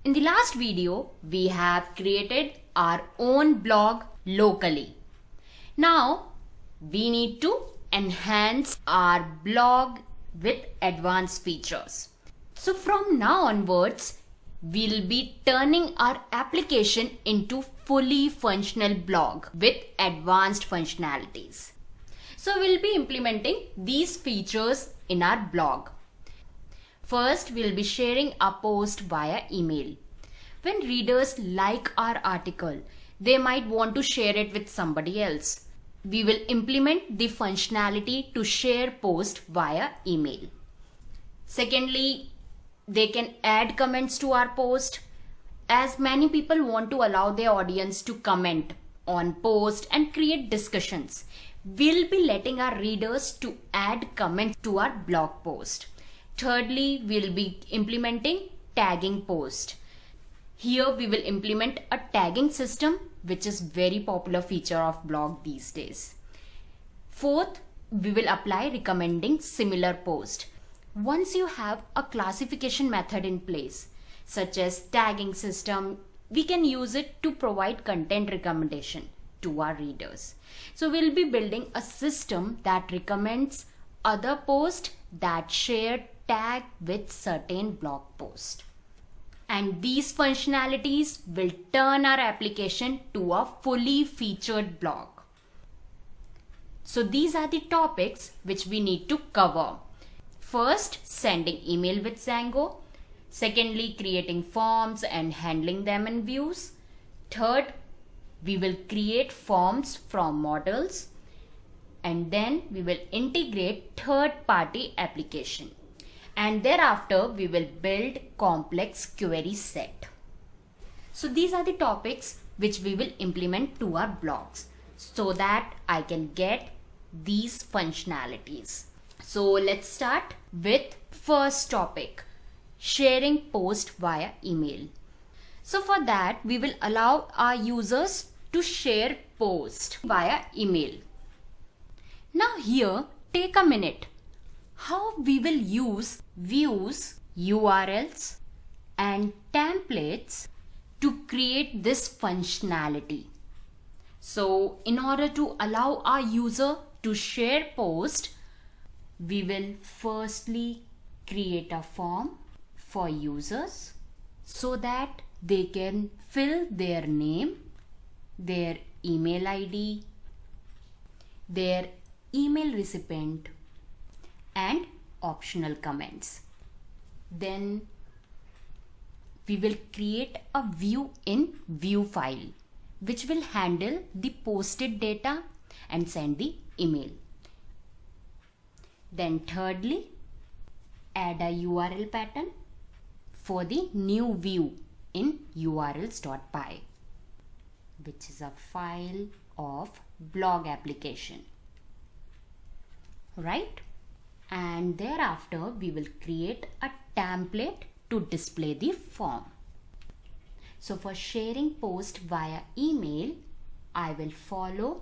In the last video, we have created our own blog locally. Now, we need to enhance our blog with advanced features. So from now onwards, we'll be turning our application into fully functional blog with advanced functionalities. So we'll be implementing these features in our blog. First, we'll be sharing a post via email. When readers like our article, they might want to share it with somebody else. We will implement the functionality to share post via email. Secondly, they can add comments to our post, as many people want to allow their audience to comment on post and create discussions. We'll be letting our readers to add comments to our blog post. Thirdly, we'll be implementing tagging post. Here we will implement a tagging system, which is very popular feature of blog these days. Fourth, we will apply recommending similar post. Once you have a classification method in place, such as tagging system, we can use it to provide content recommendation to our readers. So we'll be building a system that recommends other posts that share tag with certain blog post. And these functionalities will turn our application to a fully featured blog. So these are the topics which we need to cover. First, sending email with Zango. Secondly, creating forms and handling them in views. Third, we will create forms from models. And then we will integrate third-party application. And thereafter, we will build complex query set. So these are the topics which we will implement to our blogs so that I can get these functionalities. So let's start with first topic, sharing post via email. So for that, we will allow our users to share post via email. Now here, take a minute. How we will use views, URLs and templates to create this functionality. So in order to allow our user to share post, we will firstly create a form for users so that they can fill their name, their email ID, their email recipient and optional comments. Then we will create a view in view file which will handle the posted data and send the email. Then thirdly, add a URL pattern for the new view in urls.py, which is a file of blog application, right? And thereafter we will create a template to display the form. So for sharing post via email, I will follow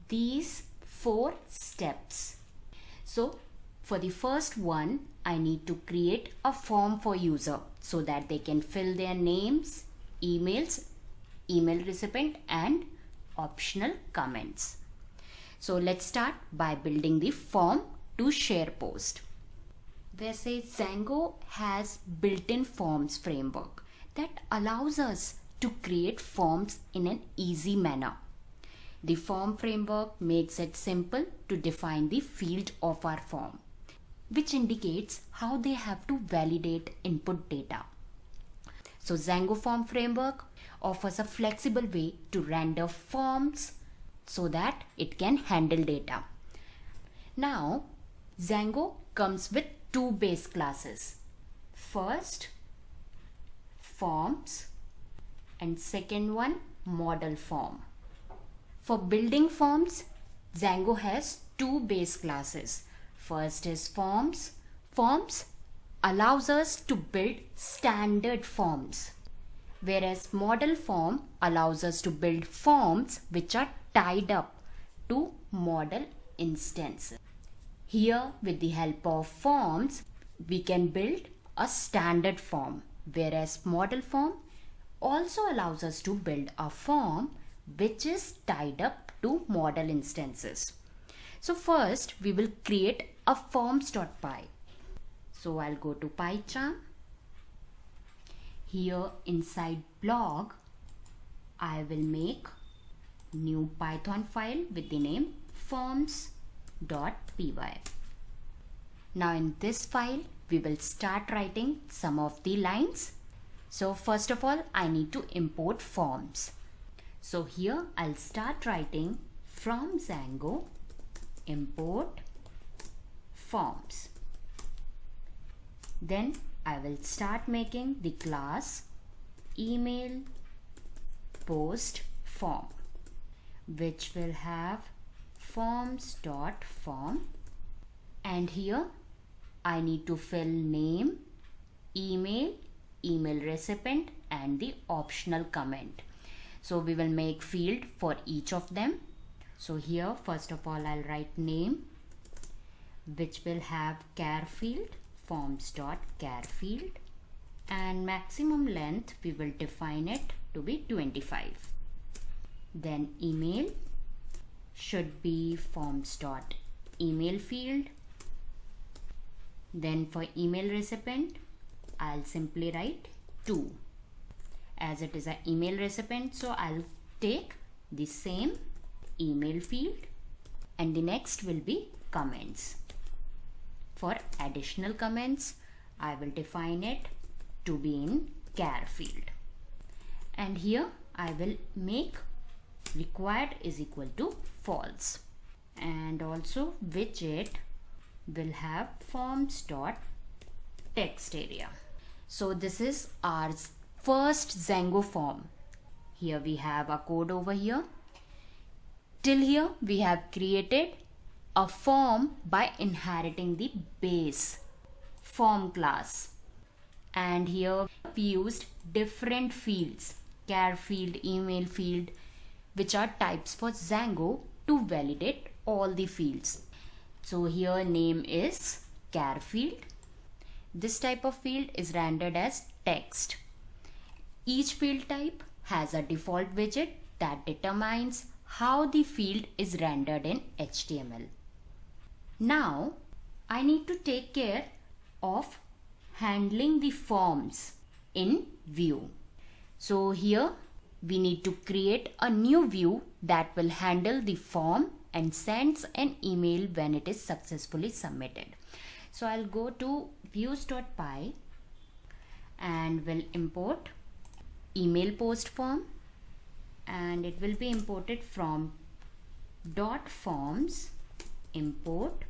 these 4 steps. So for the first one, I need to create a form for user so that they can fill their names, emails, email recipient and optional comments. So let's start by building the form to share post. वैसे Zango has built-in forms framework that allows us to create forms in an easy manner. The form framework makes it simple to define the field of our form, which indicates how they have to validate input data. So Zango form framework offers a flexible way to render forms so that it can handle data. Now, Zango comes with 2 base classes. First, forms, and second one, model form. For building forms, Zango has 2 base classes. First is forms. Forms allows us to build standard forms, whereas model form allows us to build forms which are tied up to model instances. Here, with the help of forms, we can build a standard form whereas model form also allows us to build a form which is tied up to model instances. So first we will create a forms.py. So I'll go to PyCharm. Here inside blog, I will make new Python file with the name forms.py. Now in this file, we will start writing some of the lines. So first of all, I need to import forms. So here I'll start writing from Django import forms. Then I will start making the class email post form, which will have forms.form, and here I need to fill name, email, email recipient and the optional comment. So we will make field for each of them. So here first of all I'll write name, which will have char field, forms.char field, and maximum length we will define it to be 25. Then email should be forms.email field. Then for email recipient, I'll simply write 2 as it is an email recipient. So I'll take the same email field, and the next will be comments. For additional comments, I will define it to be in char field. And here I will make required is equal to false, and also widget will have forms.text area. So this is our first Django form. Here we have a code over here. Till here we have created a form by inheriting the base form class, and here we used different fields, char field, email field, which are types for Django to validate all the fields. So here name is char field. This type of field is rendered as text. Each field type has a default widget that determines how the field is rendered in HTML. Now I need to take care of handling the forms in view. So here we need to create a new view that will handle the form and sends an email when it is successfully submitted. So I'll go to views.py and will import email post form, and it will be imported from .forms import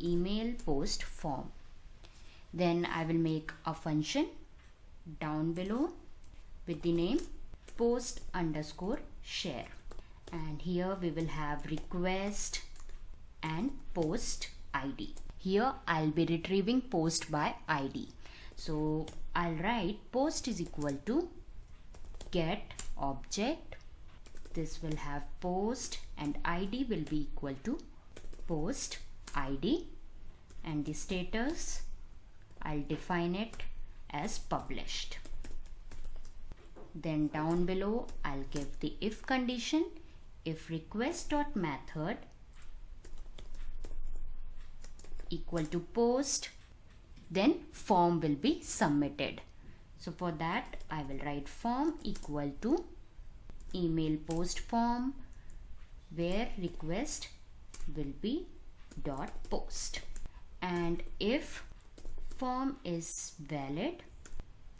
email post form. Then I will make a function down below with the name post underscore share, and here we will have request and post ID. Here I'll be retrieving post by ID. So I'll write post is equal to get object. This will have post and ID will be equal to post ID, and the status I'll define it as published. Then down below I'll give the if condition, if request.method equal to post, then form will be submitted. So for that I will write form equal to email post form, where request will be dot post, and if form is valid,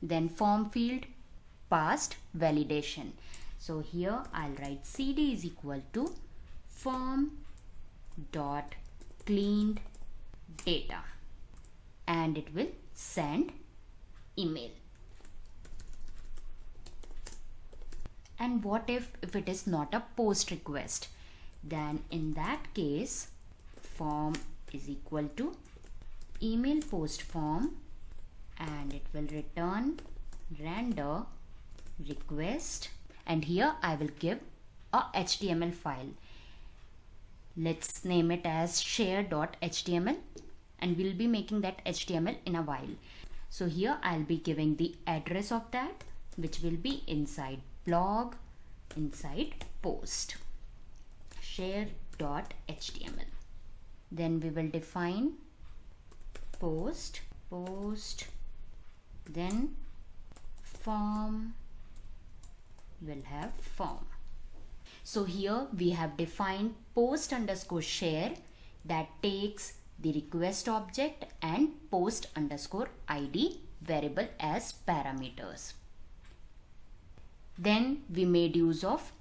then form field passed validation. So here I'll write cd is equal to form dot cleaned data, and it will send email. And what if it is not a post request? Then in that case form is equal to email post form, and it will return render request, and here I will give a HTML file. Let's name it as share.html, and we'll be making that HTML in a while. So here I'll be giving the address of that, which will be inside blog, inside post, share.html. Then we will define post, then form, will have form. So here we have defined post underscore share that takes the request object and post underscore ID variable as parameters. Then we made use of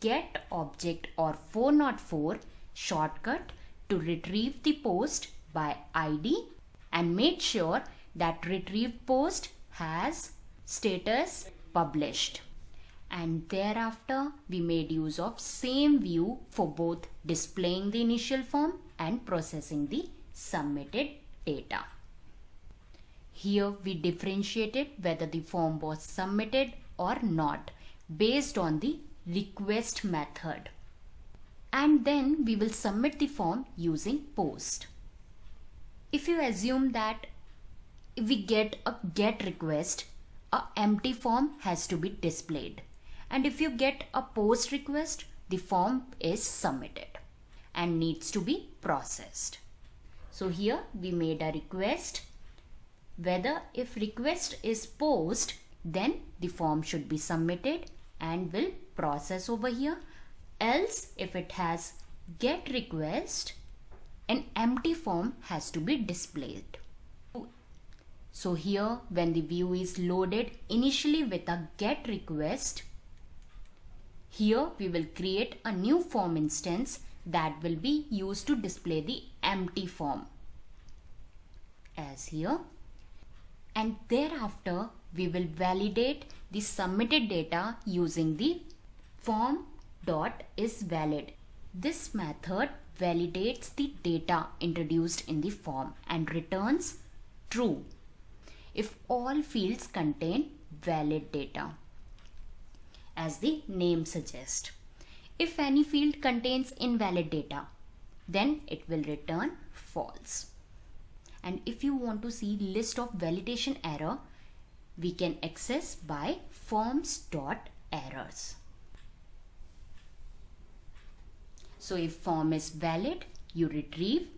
get object or 404 shortcut to retrieve the post by ID and made sure that retrieved post has status published. And thereafter we made use of same view for both displaying the initial form and processing the submitted data. Here we differentiated whether the form was submitted or not based on the request method. And then we will submit the form using post. If you assume that if we get a get request, a empty form has to be displayed. And if you get a post request, the form is submitted and needs to be processed. So here we made a request. Whether if request is post, then the form should be submitted and will process over here. Else if it has get request, an empty form has to be displayed. So here when the view is loaded initially with a get request, here we will create a new form instance that will be used to display the empty form as here. And thereafter we will validate the submitted data using the form.isValid. This method validates the data introduced in the form and returns true if all fields contain valid data, as the name suggests. If any field contains invalid data, then it will return false. And if you want to see list of validation error, we can access by forms.errors. So if form is valid, you retrieve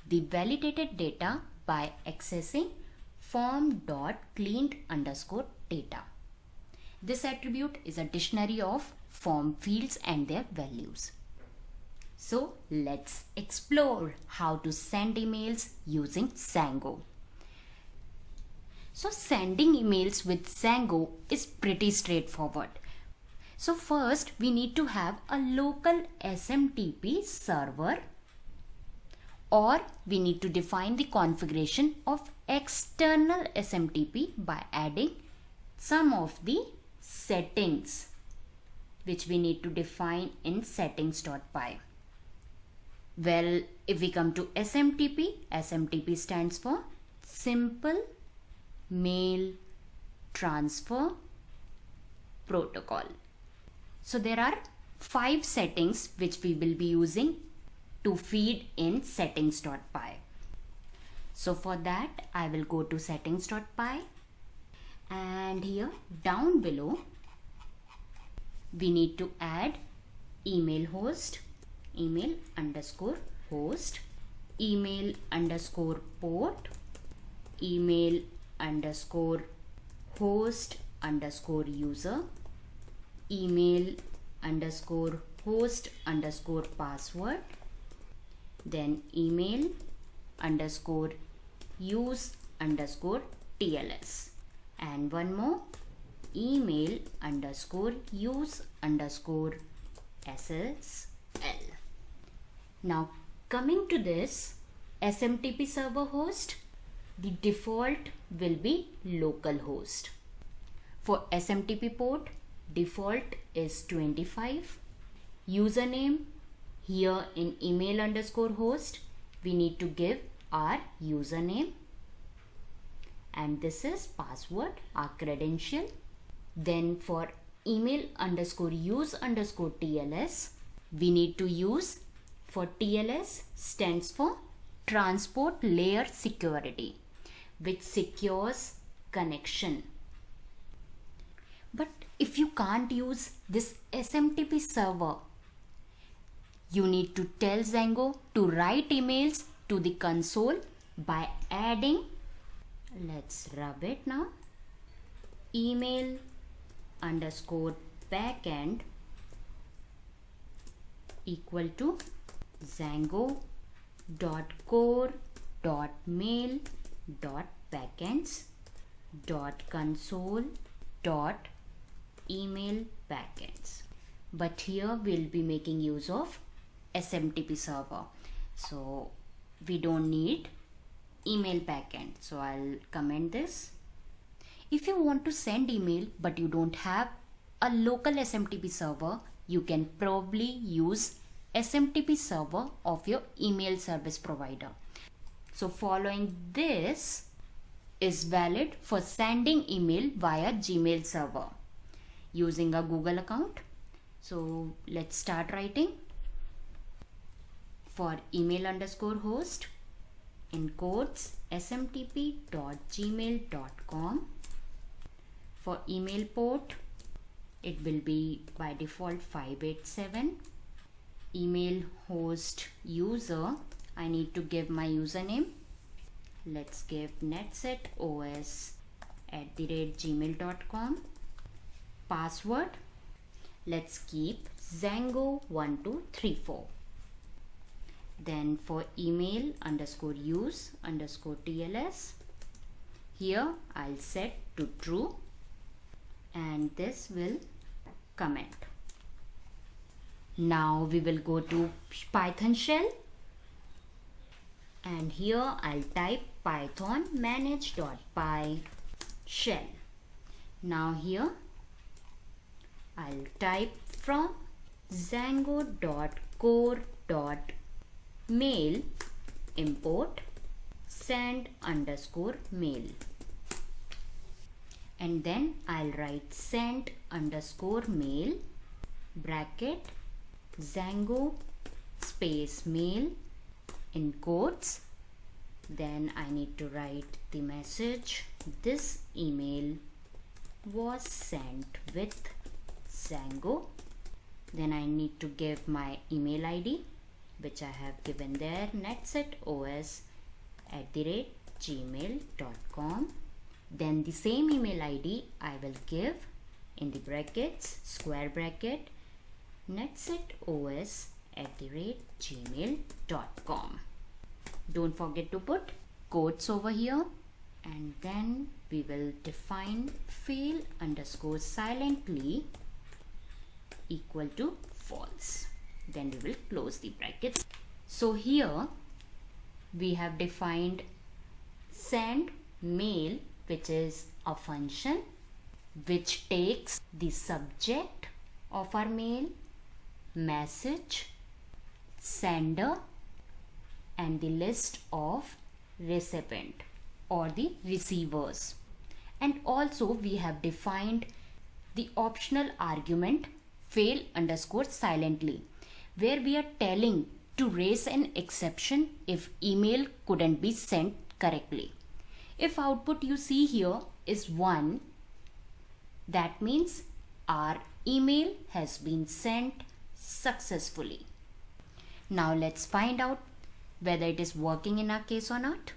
the validated data by accessing form.cleaned_data. This attribute is a dictionary of form fields and their values. So let's explore how to send emails using Zango. So sending emails with Zango is pretty straightforward. So first we need to have a local SMTP server, or we need to define the configuration of external SMTP by adding some of the settings which we need to define in settings.py. Well, if we come to SMTP, SMTP stands for Simple Mail Transfer Protocol. So there are 5 settings which we will be using to feed in settings.py. So for that I will go to settings.py, and here down below we need to add email host, email underscore host, email underscore port, email underscore host underscore user, email underscore host underscore password, then email underscore use underscore TLS, and one more, email underscore use underscore SSL. Now coming to this SMTP server host, the default will be localhost. For SMTP port, default is 25. Username, here in email underscore host we need to give our username, and this is password, our credential. Then for email underscore use underscore TLS, we need to use, for TLS stands for Transport Layer Security, which secures connection. But if you can't use this SMTP server, you need to tell Zango to write emails to the console by adding, let's rub it now, email underscore backend equal to zango.core.mail.backends.console.email backends. But here we'll be making use of SMTP server, so we don't need email backend. So I'll comment this. If you want to send email but you don't have a local SMTP server, you can probably use SMTP server of your email service provider. So following this is valid for sending email via Gmail server using a Google account. So let's start writing. For email underscore host, in quotes, smtp.gmail.com. For email port, it will be by default 587. Email host user, I need to give my username. Let's give netsetoos@gmail.com. Password, let's keep Zango1234. Then for email underscore use underscore TLS, here I'll set to true and this will comment. Now we will go to Python shell and here I'll type python manage.py shell. Now here I'll type from zango.core.mail import send underscore mail, and then I'll write send underscore mail bracket Zango space mail in quotes. Then I need to write the message, this email was sent with Zango. Then I need to give my email ID, which I have given there, netsetoos@gmail.com. Then the same email ID I will give in the brackets, square bracket, netsetoos@gmail.com. Don't forget to put quotes over here, and then we will define fail underscore silently equal to false. Then we will close the brackets. So here we have defined send mail, which is a function which takes the subject of our mail, message, sender, and the list of recipient or the receivers. And also we have defined the optional argument fail underscore silently, where we are telling to raise an exception if email couldn't be sent correctly. If output you see here is 1, that means our email has been sent successfully. Now let's find out whether it is working in our case or not.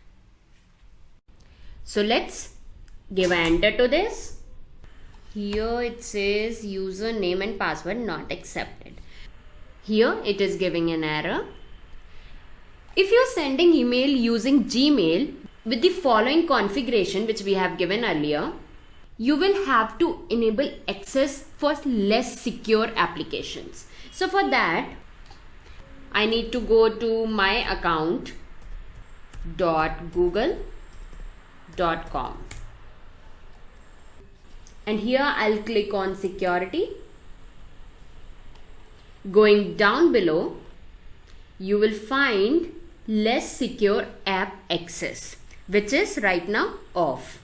So let's give an enter to this. Here it says username and password not accepted. Here it is giving an error. If you're sending email using Gmail with the following configuration which we have given earlier, you will have to enable access for less secure applications. So for that, I need to go to my account.google.com, and here I'll click on security. Going down below, you will find less secure app access, which is right now off.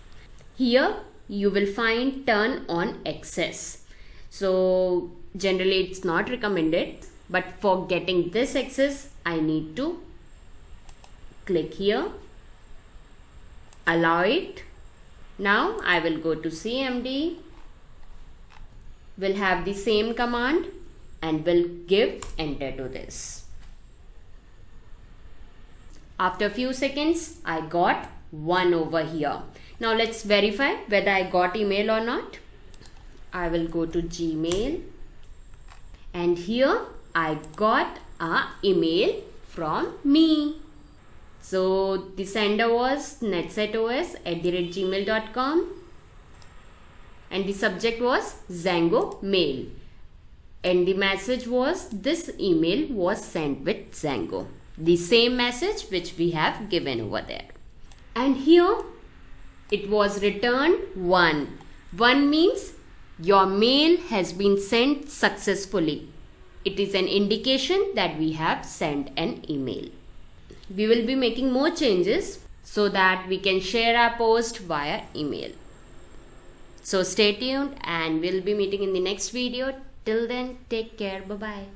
Here you will find turn on access. So generally it's not recommended, but for getting this access, I need to click here, allow it, Now I will go to CMD, will have the same command and will give enter to this. After a few seconds, I got 1 over here. Now let's verify whether I got email or not. I will go to Gmail and here I got a email from me. So the sender was netsetos@gmail.com and the subject was Zango mail. And the message was, this email was sent with Zango. The same message which we have given over there. And here it was returned 1. 1 means your mail has been sent successfully. It is an indication that we have sent an email. We will be making more changes so that we can share our post via email. So stay tuned and we'll be meeting in the next video. Till then, take care. Bye-bye.